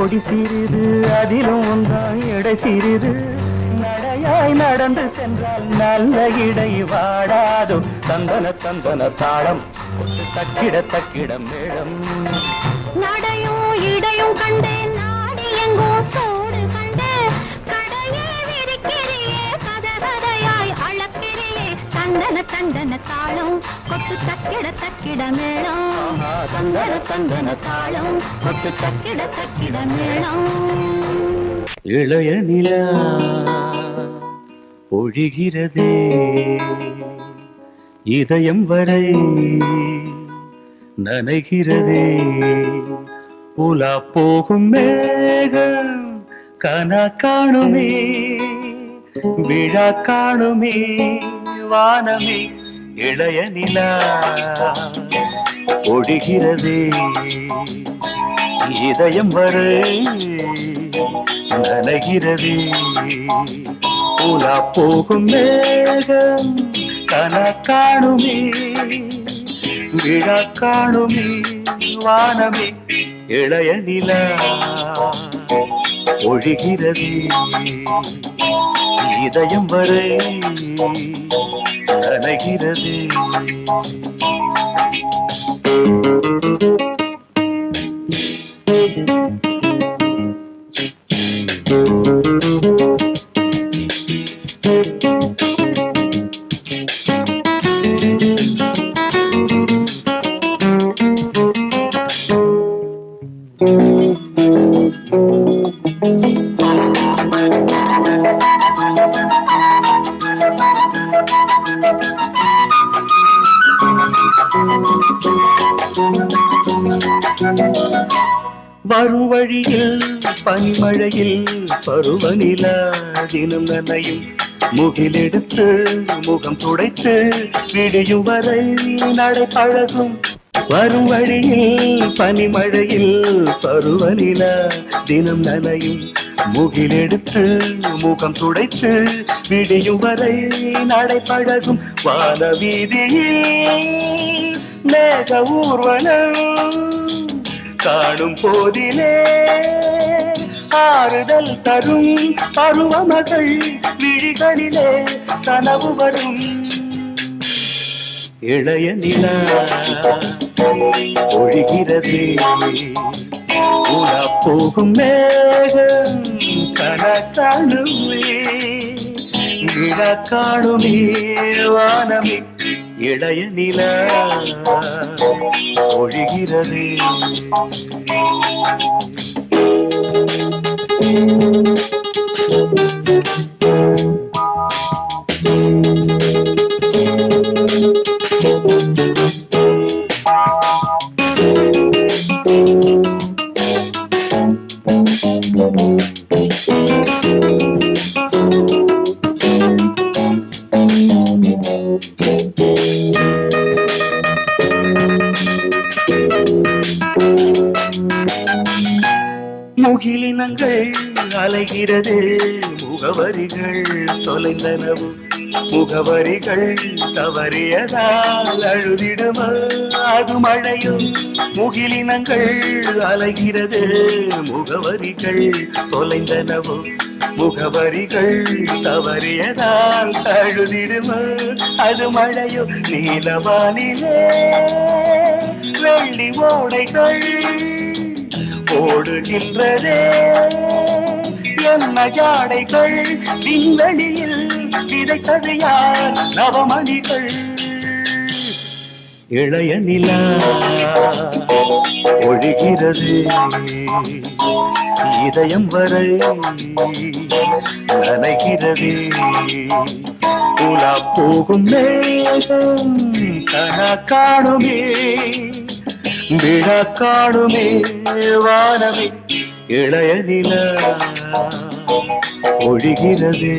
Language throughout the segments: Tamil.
கொடி சிறிது அதிலும் உந்தான் எடை சிறிது நடையாய் நடந்து சென்றால் நல்ல இடை வாடாதோ தந்தன தந்தன தாளம் தக்கிட தக்கிட மேளம் நடையும் இடையும் கண்டேன் நாடி எங்கோ சோடு கண்டே கடையே விரிக்கிறியே கதகதையாய் அளக்கிறியே தந்தன தந்தன தாளம் கொட்டு தக்கிட தக்கிட மேளம் தந்தன தந்தன தாளம் கொட்டு தக்கிட தக்கிட மேளம் இளைய நிலா பொழிகிறதே இதயம் வரை நனைகிறதே உலா போகும் மேகம் கனா காணுமே விழா காணுமே வானமே இளைய நிலா பொழிகிறதே இதயம் வரை நனைகிறதே உலா போகும் மேகம் கனா காணுமே விழா காணுமே வானமே இளைய நிலா ஒழிகிறது இதயம் வரை நனைகிறது வரும் வழியில் பனிமழையில் பருவநிலா தினம் நனையும் முகிலெடுத்து முகம் துடைத்து விடியும் வரை நடை பழகும் வரும் வழியில் பனிமழையில் பருவநிலா தினம் நனையும் முகிலெடுத்து முகம் துடைத்து விடியும் வரை நடை பழகும் வான வீதியில் மேக ஊர்வலம் காணும் போதிலே ஆறுதல் தரும் பருவமகள் விழிகளிலே கனவு வரும் இளைய நிலா ஒழிகிறது உலா போகும் மேகம் கனா காணுமே விழா காணுமே வானமே இளைய நிலா ஒழிகிறது முகிலினங்கள் அலைகிறது முகவரிகள் தொலைந்தனவு முகவரிகள் தவறியதால் அழுதிடுமா அது மழையும் முகிலினங்கள் அலைகிறது முகவரிகள் தொலைந்தனவு முகவரிகள் தவறியதால் அழுதிடுமா அது மழையும் நீலவானிலே வெள்ளி ஓடைகள் ஓடுகின்றதே என்ன ஜாடைகள் விண்வெளியில் விதைத்தது யார் நவமணிகள் இளைய நிலா ஒழிகிறது இதயம் வரை நனைகிறது உலா போகும் மேகம் கனா காணுமே விழா காணுமே வானமே இளைய நிலா ஒழிகிறது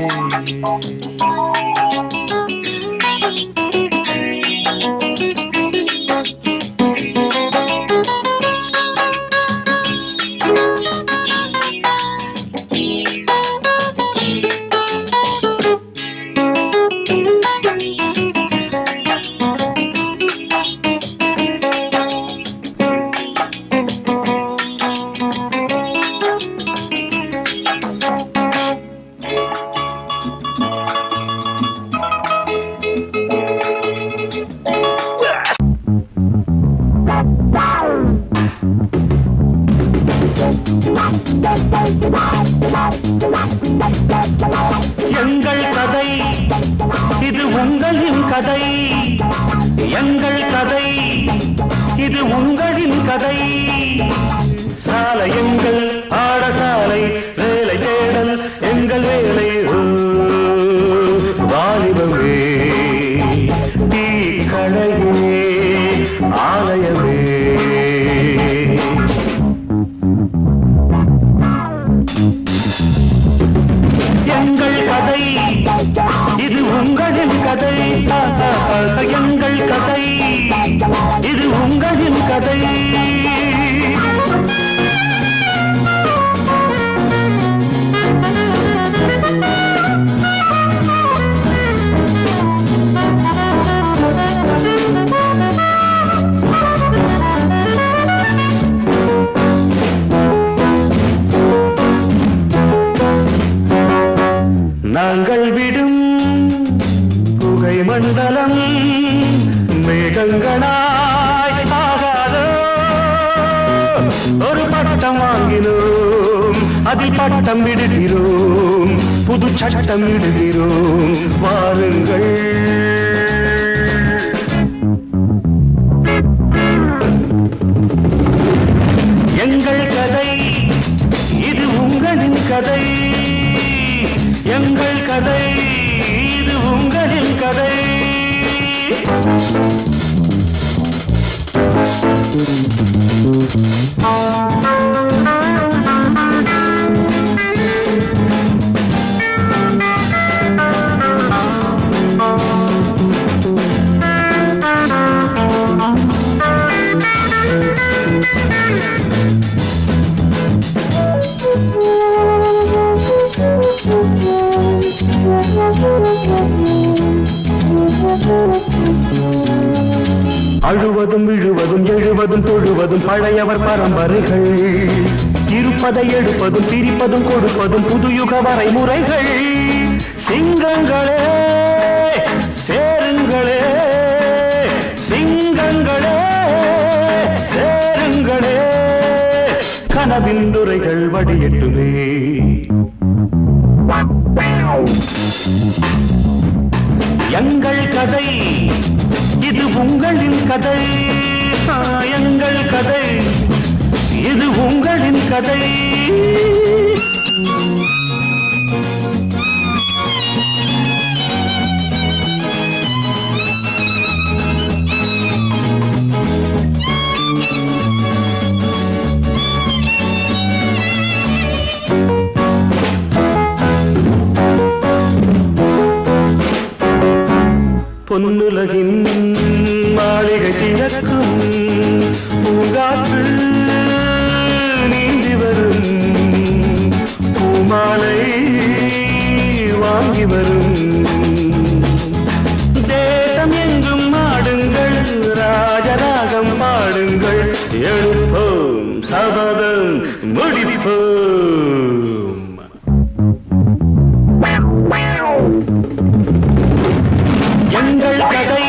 எங்கள் கதை இது உங்களின் கதை சாலை எங்கள் ஆடசாலை வேலை தேடல் எங்கள் வேலை வாலிபமே தீ களையே ஆலயமே எங்கள் கதை இது உங்களின் கதை எங்கள் கதை இது உங்களின் கதை நாங்கள் விடும் புகை மண்டலம் மேகங்களாய் ஆகாதோ ஒரு பட்டம் வாங்கினோம் அதில் பட்டம் விடுகிறோம் புது சட்டம் விடுகிறோம் வாருங்கள் எங்கள் கதை இது உங்களின் கதை எங்கள் கதை இது உங்களின் கதை அழுவதும் விழுவதும் எழுவதும் தொழுவதும் பழையவர் பரம்பரைகள் இருப்பதை எடுப்பதும் பிரிப்பதும் கொடுப்பதும் புதுயுக வரைமுறைகள் சிங்கங்களே சேருங்களே சிங்கங்களே சேருங்களே கனவின் துறைகள் வடியட்டுமே எங்கள் கதை இது உங்களின் கதை எங்கள் கதை இது உங்களின் கதை பொன்னுலகின் மாளிகை திறக்கும் பூங்காற்று நீந்தி வரும் பூமாலை வாங்கி வரும் தேசம் எங்கும் ஆடுங்கள் ராஜராகம் பாடுங்கள் எழுப்போம் சபதம் முடிப்போம் எங்கள் கதை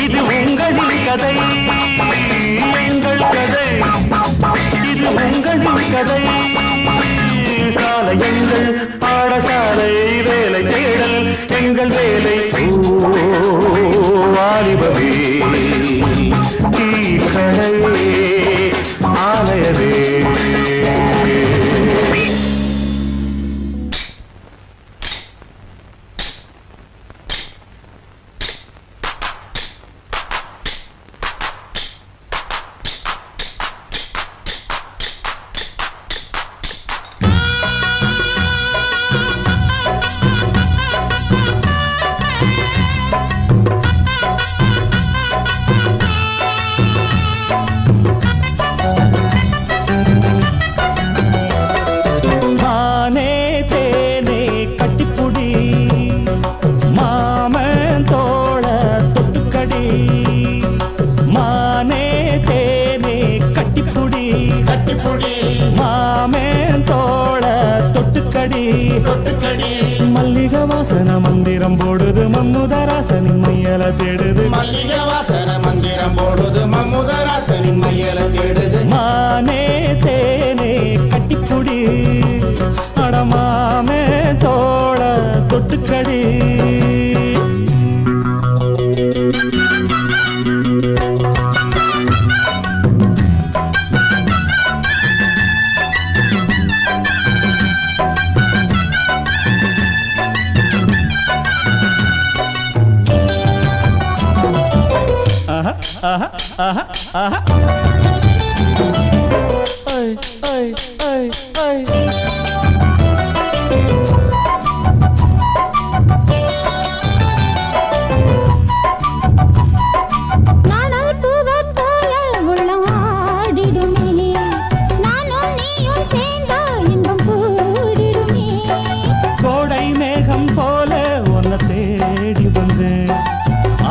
இது உங்களின் கதை எங்கள் கதை இது உங்களின் கதை சாலை எங்கள் பாடசாலை வேலை தேடல் எங்கள் வேலை வாலிபமே தீ களையே ஆலயமே மல்லிகை வாசன மந்திரம் போடுது மம்முதராசனின் மையல தேடுது மல்லிகை வாசன மந்திரம் போடுது மம்முதராசனின் மையல தேடுது மானே தேனே கட்டிப்புடி அடமாமே தோள தொட்டுக்கடி ஆஹா ஆஹா ஆஹா ஐ ஐ ஐ ஐ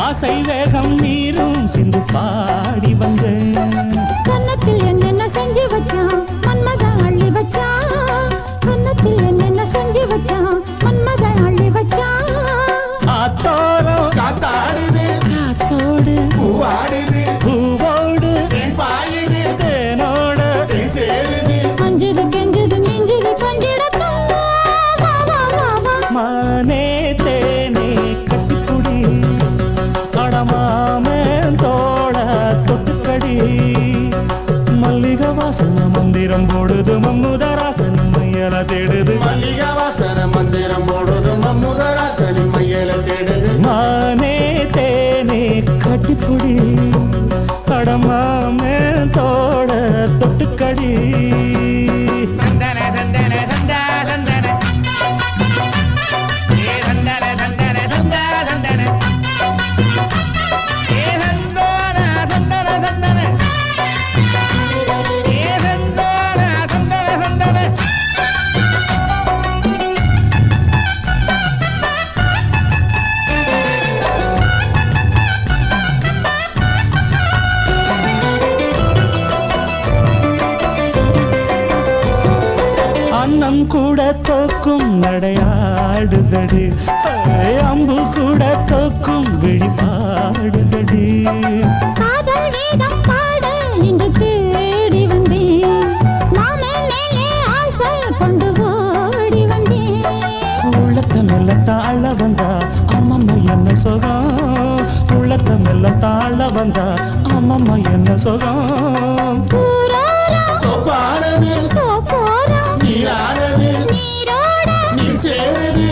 ஆசை வேகம் நீரும் சிந்து பாடி வந்தேன் கன்னத்தில் என்னென்ன செஞ்சு வச்சான் மன்மத அள்ளி வச்சான் கன்னத்தில் என்னென்ன செஞ்சு வச்சான் மன்மத அள்ளி வச்சான் ஆத்தோரம் காத்தாடுது காத்தோடு பூவாடுது பூவோடு பாயுது தேனோட சேருது அஞ்சுது கெஞ்சுது மிஞ்சுது கொஞ்சிடத்தான் வா வா வா வா மானே தேனே கட்டிக்குடி அடமாமேன் தோட தொட்டுக்கடி மல்லிகை வாசன மந்திரம் போடுது மம்முதராசன் மையல தேடுது மல்லிகை வாசன மந்திரம் போடுது மம்முதராசன் மையல தேடுது மானே தேனே கட்டிப்புடி அடமாமேன் தோட தொட்டுக்கடி தந்தன தந்தன தந்தா தந்தன ஏ தந்தன தந்தன தந்தா தந்தன ஏ தந்தன தந்தன தந்தன ஏ தந்தன தந்தன தந்தன அன்னம் கூட தோக்கும் நடையாடுதடி அம்பு கூட தோக்கும் விழிபாடுதடி காதல் வேதம் பாட இன்று தேடி வந்தேன் மாமே மேலே ஆசை கொண்டு ஓடி வந்தேன் உள்ளத்தை மெல்ல தாழ வந்தா அம்மம்மா என்ன சுகம் உள்ளத்தை மெல்ல தாழ வந்தா அம்மம்மா என்ன சுகம் பாடுது நீராடுது நீர் சேருது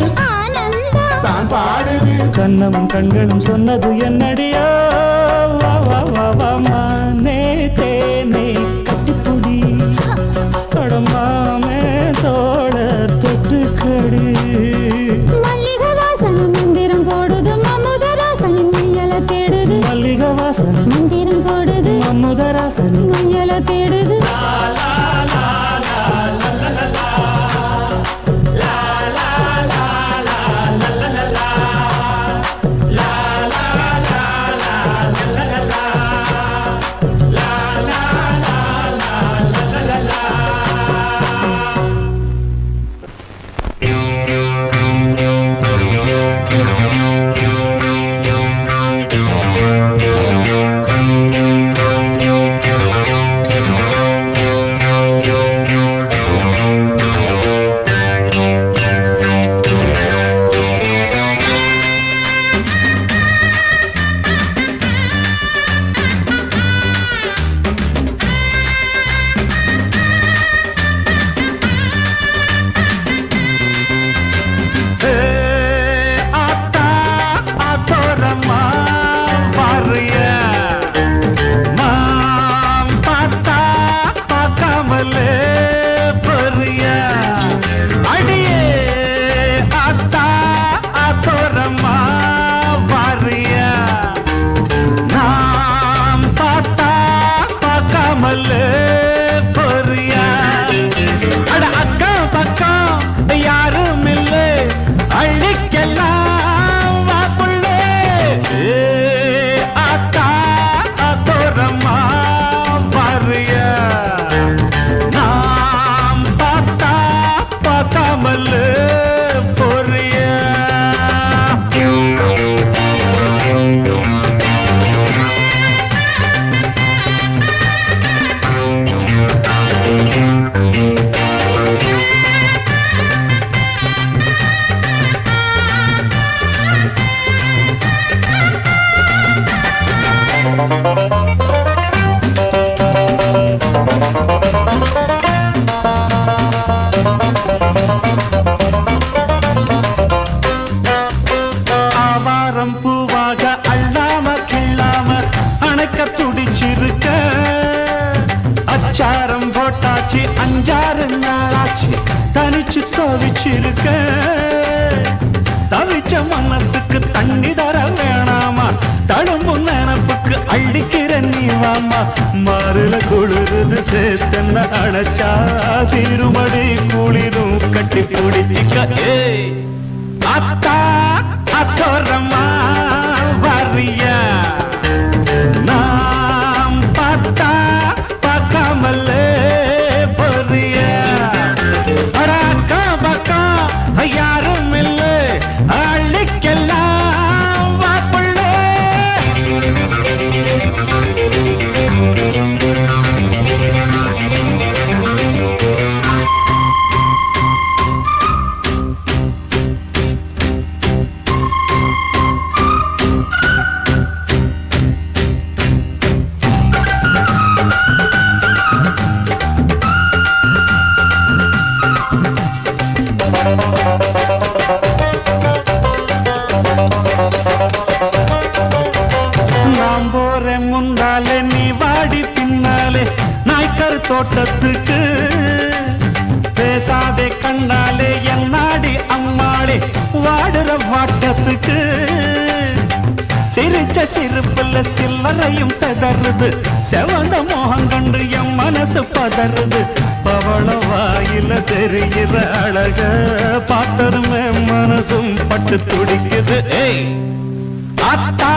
தான் பாடுது கண்ணமும் கண்களும் சொன்னது என்னடியோ வா வா வா வா மானே தேனே கட்டிப்புடி படமாமே தோட தொட்டுக்கடி மல்லிகை வாசன மந்திரம் போடுது மம்முதராசன் மையல தேடுது மல்லிகை வாசன மந்திரம் போடுது மம்முதராசன் மையல தேடுது la la la la நினைச்சு தவிச்சிருக்க தவிச்ச மனசுக்கு தண்ணி தர வேணாமா தழும்பு நினப்புக்கு அள்ளிக்கிற நீ வாமா மாறுல குளிருது சேர்த்தன்ன அணைச்சா திருமடி குளிரும் கட்டி பிடிச்சிக்க அத்தா அத்தோரமா வரியா நாம் பார்த்தா பார்க்காமல்லே பொரியா அக்கா பக்கா யாரும் இல்லை அள்ளிக்கெல்லாம் வாப்புள்ளே நாம் போற முன்னாலே நீ வாடி பின்னாலே நாய்க்கர் தோட்டத்துக்கு பேசாதே கண்ணாலே என் நாடி அம்மாளே வாடுற வாட்டத்துக்கு சிரிச்ச சிரிப்புல சில்லறையும் செதறுது செவந்த மோகம் கண்டு என் மனசு பதறுது பவள வாயில தெரிகிற அழக பார்த்தருமே மனசும் பட்டு துடிக்குது அத்தா